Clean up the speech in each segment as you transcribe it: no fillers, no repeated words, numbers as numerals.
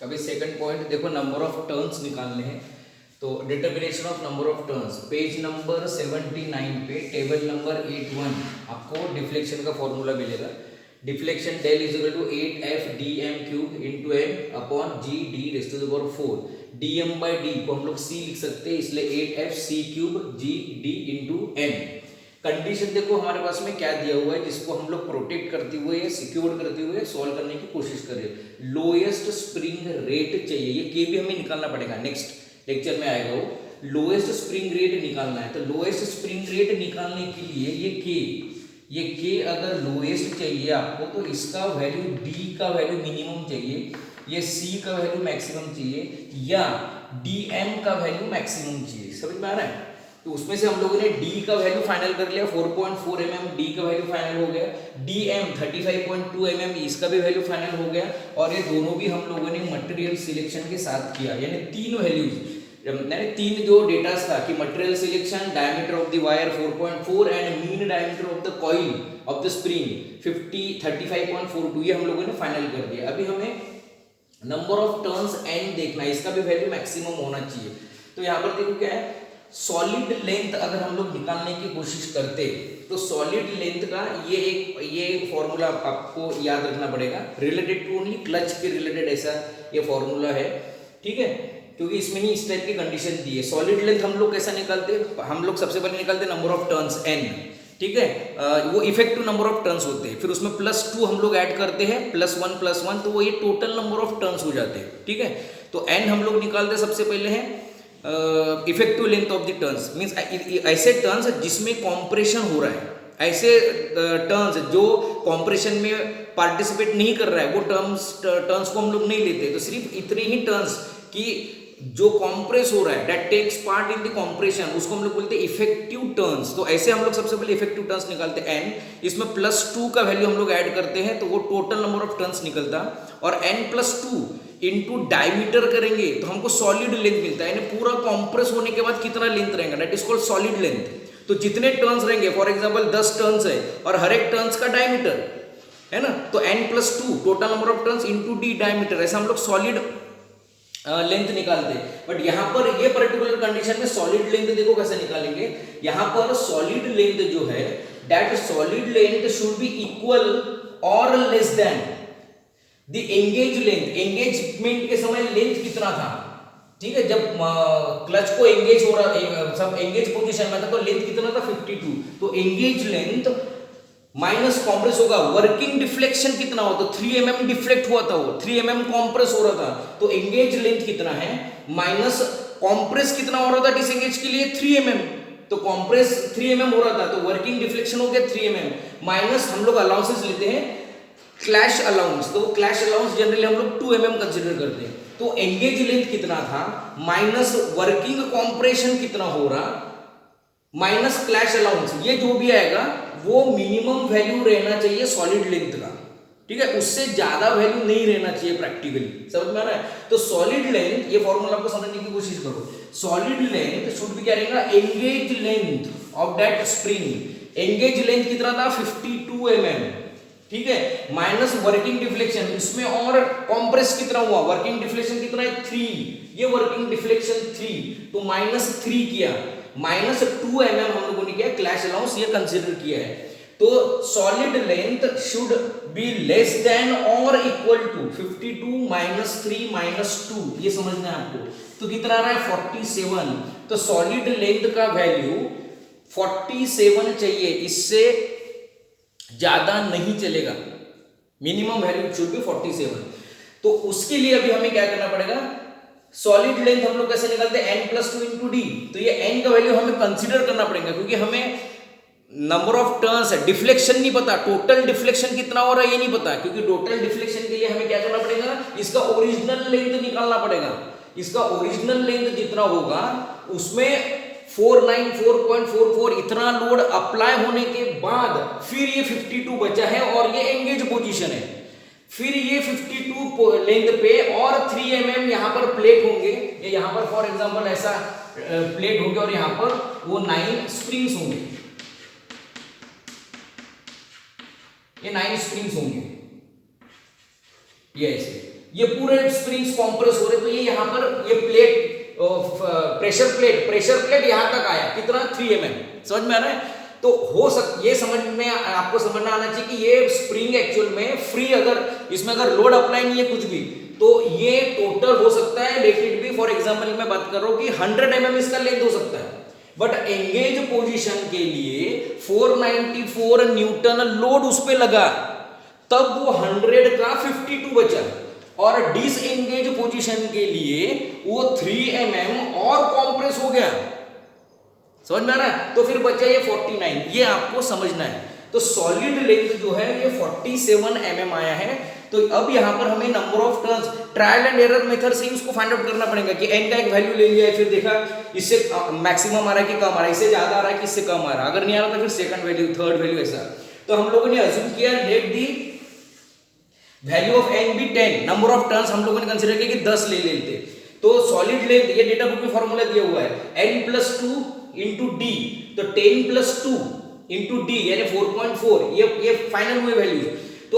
अभी second point देखो, number of turns निकालने हैं। तो determination of number of turns, page number 79 पे टेबल नंबर 81 आपको डिफ्लेक्शन का फॉर्मूला मिलेगा। Deflection del is equal to 8f dm cube into m upon G d raise to the power 4। dm by d को हम लोग c लिख सकते हैं, इसलिए 8f c cube G d into m. Condition देखो हमारे पास में क्या दिया हुआ है, जिसको हम लोग प्रोटेक्ट करते हुए या सिक्योर करते हुए सॉल्व करने की कोशिश कर रहे हैं। लोएस्ट स्प्रिंग रेट चाहिए, ये के भी हमें निकालना पड़ेगा, नेक्स्ट लेक्चर में आएगा वो। लोएस्ट स्प्रिंग रेट निकालना है, तो लोएस्ट स्प्रिंग रेट निकालने के लिए ये के अगर लोएस्ट चाहिए आपको, तो इसका वैल्यू डी का वैल्यू मिनिमम चाहिए, ये सी का वैल्यू मैक्सिमम चाहिए, या डीएम का वैल्यू मैक्सिमम चाहिए। समझ में आ रहा है? तो उसमें से हम लोगों ने डी का वैल्यू फाइनल कर लिया 4.4 mm, डी का वैल्यू फाइनल हो गया। डीएम 35.2 mm, इसका भी वैल्यू फाइनल हो गया। और ये दोनों भी हम लोगों ने मटेरियल सिलेक्शन के साथ किया, यानी तीन वैल्यूज, यानी तीन जो डेटा था कि material selection, diameter of the wire 4.4 and mean diameter of the coil of the spring 35.42, ये हम लोगों ने फाइनल कर दिया। अभी हमें नंबर ऑफ टर्न्स एन देखना है, इसका भी वैल्यू मैक्सिमम होना चाहिए। तो यहाँ पर देखो क्या है, सॉलिड लेंथ अगर हम लोग निकालने की कोशिश करते तो सॉलिड लेंथ का ये एक फॉर्मूला आपको याद रखना पड़ेगा, रिलेटेड टू ओनली क्लच के रिलेटेड ऐसा ये फॉर्मूला है, ठीक है, क्योंकि इसमें ही इस टाइप की कंडीशन दी है। सॉलिड लेंथ हम लोग कैसा निकालते, हम लोग सबसे पहले निकालते नंबर ऑफ टर्न्स एन, ठीक है, वो इफेक्टिव नंबर ऑफ टर्न्स होते हैं, फिर उसमें +2 हम लोग ऐड करते हैं, +1, तो वो ये टोटल नंबर ऑफ टर्न्स हो जाते हैं, ठीक है। तो एन हम लोग निकालते हैं सबसे पहले है effective length of the turns, means ऐसे टर्न्स जिसमें कॉम्प्रेशन हो रहा है, ऐसे टर्न्स जो कॉम्प्रेशन में पार्टिसिपेट नहीं कर रहा है, वो टर्न्स को हम लोग नहीं लेते। तो सिर्फ इतने ही टर्न्स की जो कॉम्प्रेस हो रहा है, that takes part in the compression, उसको हम लोग बोलते हैं इफेक्टिव टर्न्स। तो ऐसे हम लोग सबसे पहले इफेक्टिव टर्न्स निकालते हैं एन, इसमें +2 का वैल्यू हम लोग ऐड करते हैं, तो वो टोटल नंबर ऑफ टर्न्स निकलता। और n+2 इंटू डायमीटर करेंगे तो हमको सॉलिड लेंथ मिलता है, यानी पूरा कॉम्प्रेस होने के बाद कितना लेंथ रहेगा, that is called solid length. तो जितने टर्न्स रहेंगे, फॉर एग्जाम्पल 10 टर्न्स है और हर एक टर्न्स का डायमीटर है ना, तो n+2 total number of turns into D diameter, ऐसा हम लोग सॉलिड लेंथ निकालते हैं। बट यहाँ पर ये पर्टिकुलर कंडीशन में सॉलिड लेंथ देखो कैसे निकालेंगे, यहाँ पर सॉलिड लेंथ जो है, that solid length should be equal और less than the engage length. Engagement के समय लेंथ कितना था, ठीक है, जब क्लच को एंगेज हो रहा, सब एंगेज पोजीशन में था, तो लेंथ कितना था 52, तो एंगेज लेंथ माइनस कॉम्प्रेस होगा, वर्किंग डिफ्लेक्शन कितना हो, तो 3 mm डिफ्लेक्ट हुआ था, वो 3 mm कॉम्प्रेस हो रहा था, तो एंगेज लेंथ कितना है, माइनस कॉम्प्रेस कितना हो रहा था डिसएंगेज के लिए 3 mm, तो कॉम्प्रेस 3 mm हो रहा था, तो वर्किंग डिफ्लेक्शन हो गया 3 mm, माइनस हम लोग अलाउंसेस लेते हैं क्लैश अलाउंस, तो क्लैश अलाउंस जनरली हम लोग 2 mm कंसिडर करते हैं। तो एंगेज लेंथ कितना था, माइनस वर्किंग कॉम्प्रेशन कितना हो रहा, माइनस क्लैश अलाउंस, ये जो भी आएगा वो मिनिमम वैल्यू रहना चाहिए सॉलिड लेंथ का, ठीक है, उससे ज्यादा वैल्यू नहीं रहना चाहिए प्रैक्टिकली। समझ में आ रहा है? तो सॉलिड लेंथ, ये फॉर्मूला आपको समझने की कोशिश करो, सॉलिड लेंथ शुड भी क्या रहेगा, engage length of that spring. Engage length कितना था 52 mm, ठीक है, माइनस वर्किंग डिफ्लेक्शन, इसमें और कॉम्प्रेस कितना हुआ, वर्किंग डिफ्लेक्शन कितना है 3, ये वर्किंग डिफ्लेक्शन 3, तो -3 किया, -2 mm हम लोगों ने किया क्लैश अलाउंस, ये कंसीडर किया है। तो solid length should be less than और इक्वल टू 52 -3 -2, ये समझना है आपको। तो कितना आ रहा है 47, तो सॉलिड लेंथ का वैल्यू 47 चाहिए, इससे ज्यादा नहीं चलेगा, मिनिमम वैल्यू शुड बी 47। तो उसके लिए अभी हमें क्या करना पड़ेगा, सॉलिड लेंथ हम लोग कैसे निकालते हैं, n+2 इंटू डी, तो ये n का वैल्यू हमें कंसीडर करना पड़ेगा, क्योंकि हमें नंबर ऑफ टर्न्स है, डिफ्लेक्शन नहीं पता, टोटल डिफ्लेक्शन कितना हो रहा है ये नहीं पता, क्योंकि टोटल डिफ्लेक्शन के लिए हमें क्या करना पड़ेगा, इसका ओरिजिनल लेंथ निकालना पड़ेगा। इसका ओरिजिनल लेंथ जितना होगा उसमें 494.44 इतना लोड अप्लाई होने के बाद फिर ये 52 बचा है और ये एंगेज पोजीशन है, फिर ये 52 लेंथ पे और 3 mm यहाँ पर प्लेट होंगे, ये यहाँ पर फॉर एग्जांपल ऐसा प्लेट होंगे और यहाँ पर वो 9 स्प्रिंग्स होंगे, ये 9 स्प्रिंग्स होंगे, ये ऐसे, ये पूरे स्प्रिंग्स कॉम्प्रेस हो रहे, तो ये यहाँ पर ये प्लेट प्रेशर प्लेट यहाँ तक आया, कितना 3 mm, समझ में आ रहा है। तो ये समझ में आपको समझना आना चाहिए कि ये स्प्रिंग एक्चुअल में फ्री, अगर इसमें अगर लोड अप्लाई नहीं है कुछ भी, तो ये टोटल हो सकता है, let it be for example मैं बात कर रहा हूं कि 100 mm इसका लेंथ हो सकता है, बट एंगेज पोजीशन के लिए 494 न्यूटन लोड उस पे लगा, तब वो 100 का 52 बचा, और डिसएंगेज पोजीशन के लिए वो 3 mm और कॉम्प्रेस हो गया, समझ में आ रहा है। तो फिर बचा ये 49, ये आपको समझना है। तो सॉलिड लेंथ जो है ये 47 mm आया है। तो अब यहां पर हमें number of turns trial and error method से ही उसको फाइंड आउट करना पड़ेगा कि n का एक वैल्यू ले लिया है, फिर देखा इससे मैक्सिमम आ रहा है कि कम आ रहा है, इससे ज्यादा आ रहा है कि इससे कम आ रहा है, अगर नहीं आ रहा तो फिर सेकंड वैल्यू, थर्ड वैल्यू, ऐसा। तो हम लोगों ने अज्यूम किया let the value of n be 10, number of turns हम लोगों ने कंसीडर किया कि 10 ले लेते। तो सॉलिड लेंथ, ये डेटा बुक में फॉर्मूला दिया हुआ है n + 2 × d, तो 10 + 2 × d यानी 4.4, ये फाइनल हुए वैल्यूज। तो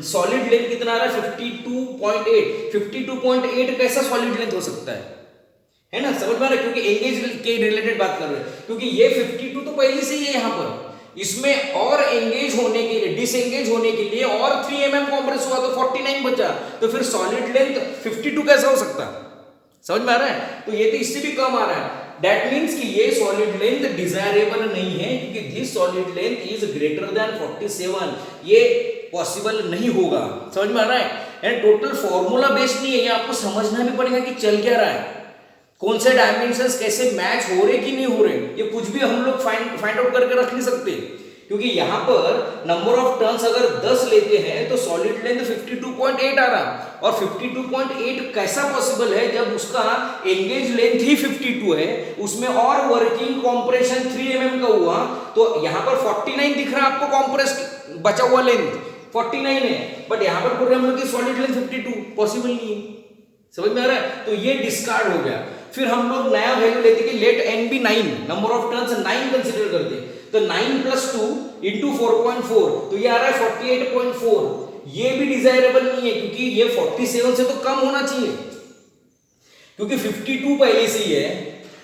सॉलिड लेंथ कितना आ रहा है 52.8, 52.8 कैसा सॉलिड लेंथ हो सकता है ना, समझ में आ रहा है, क्योंकि एंगेज के रिलेटेड बात कर रहे हैं, क्योंकि ये 52 तो पहले से ही है यहाँ पर, इसमें और एंगेज होने के लिए, डिसएंगेज होने के लिए और 3 mm कॉम्प्रेस हुआ तो 49 बचा, तो फिर सॉलिड लेंथ 52 कैसा हो सकता है, समझ में आ रहा है। तो ये तो इससे भी कम आ रहा है, दैट मीन्स कि ये सॉलिड लेंथ डिजायरेबल नहीं है, क्योंकि this solid length is greater than 47, ये पॉसिबल नहीं होगा, समझ में आ रहा है। एंड टोटल फॉर्मूला बेस्ड नहीं है, ये आपको समझना भी पड़ेगा कि चल क्या रहा है, कौन से डायमेंशंस कैसे मैच हो रहे कि नहीं हो रहे, ये कुछ भी हम लोग फाइंड आउट करके रख नहीं सकते, क्योंकि यहां पर नंबर ऑफ टर्न्स अगर 10 लेते हैं तो सॉलिड लेंथ 52.8 आ रहा, और 52.8 कैसा पॉसिबल है जब उसका एंगेज लेंथ ही 52 है, उसमें और वर्किंग कॉम्प्रेशन 3 mm का हुआ, तो यहां पर 49 दिख रहा है आपको, कॉम्प्रेस्ड बचा हुआ लेंथ 49 है, बट यहां पर बोल रहे हम लोग कि सॉलिड लेंथ 52, पॉसिबल नहीं है, समझ में आ रहा है। तो ये डिस्कार्ड हो गया। फिर हम लोग नया वैल्यू लेते कि let n be 9, number of turns 9 consider करते, तो 9 + 2 × 4.4, तो ये आ रहा है 48.4, ये भी डिजायरेबल नहीं है, क्योंकि ये 47 से तो कम होना चाहिए, क्योंकि 52 पहले से ही है,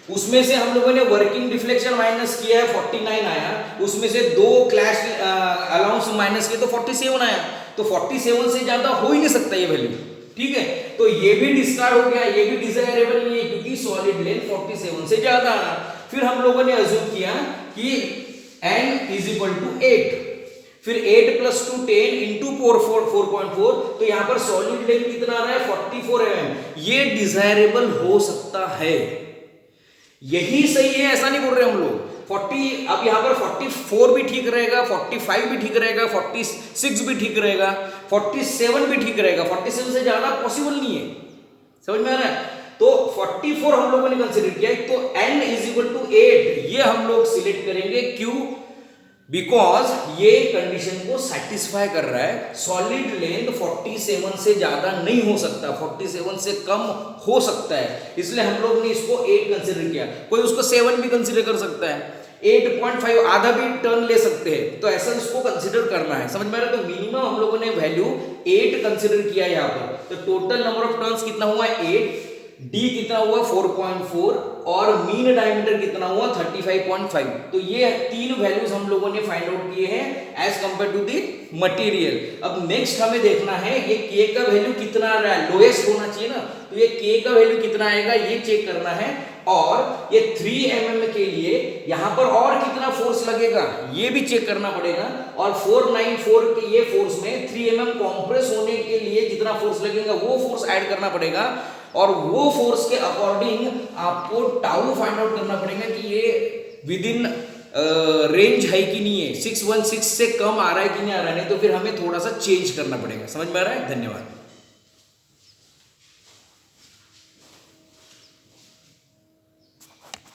उसमें से हम लोगों ने वर्किंग डिफ्लेक्शन माइनस किया है 49 आया, उसमें से 2 क्लैश अलाउंस माइनस किए तो 47 आया, तो 47 से ज्यादा हो ही नहीं सकता ये वैल्यू, ठीक है। तो ये भी डिस्कार्ड हो गया, ये भी डिजायरेबल नहीं है, क्योंकि सॉलिड लेंथ 47 से ज्यादा आ रहा। फिर हम लोगों ने अज्यूम किया कि n = 8, फिर 8 + 2 10 × 4.4, तो यहां पर सॉलिड लेंथ कितना आ रहा है 44 mm, ये डिजायरेबल हो सकता है, यही सही है, ऐसा नहीं बोल रहे हम लोग 40, अब यहां पर 44 भी ठीक रहेगा, 45 भी ठीक रहेगा, 46 भी ठीक रहेगा, 47 भी ठीक रहेगा, 47 से ज्यादा पॉसिबल नहीं है, समझ में आ रहा है। तो 44 हम लोगों ने कंसीडर किया, तो n = 8 ये हम लोग सिलेक्ट करेंगे, क्यों, बिकॉज ये कंडीशन को सेटिस्फाई कर रहा है, सॉलिड लेंथ 47 से ज्यादा नहीं हो सकता, 47 से कम हो सकता है, इसलिए हम लोग ने इसको 8 कंसीडर किया, कोई उसको 7 भी कंसीडर कर सकता है, 8.5 आधा भी टर्न ले सकते हैं, तो ऐसा इसको कंसीडर करना है, समझ में आ रहा है। तो मिनिमम हम लोगों ने वैल्यू 8 कंसीडर किया यहाँ पर, तो टोटल नंबर ऑफ टर्न्स कितना हुआ 8, d कितना हुआ 4.4, और मीन डायमीटर कितना हुआ 35.5, तो ये 3 वैल्यूज हम लोगों ने फाइंड आउट किए हैं as compared to the material. अब नेक्स्ट हमें देखना है ये k का वैल्यू कितना आ रहा है, लोएस्ट होना चाहिए ना, तो ये k का वैल्यू कितना आएगा ये चेक करना है, और ये 3 mm के लिए यहां पर और कितना फोर्स लगेगा ये भी चेक करना पड़ेगा, और 494 के ये फोर्स में 3 mm कॉम्प्रेस होने के लिए जितना फोर्स लगेगा वो फोर्स ऐड करना पड़ेगा, और वो फोर्स के अकॉर्डिंग आपको टाउ फाइंड आउट करना पड़ेगा कि ये विद इन रेंज है कि नहीं है, 616 से कम आ रहा है कि नहीं आ रहा है, नहीं तो फिर हमें थोड़ा सा चेंज करना पड़ेगा, समझ में आ रहा है। धन्यवाद।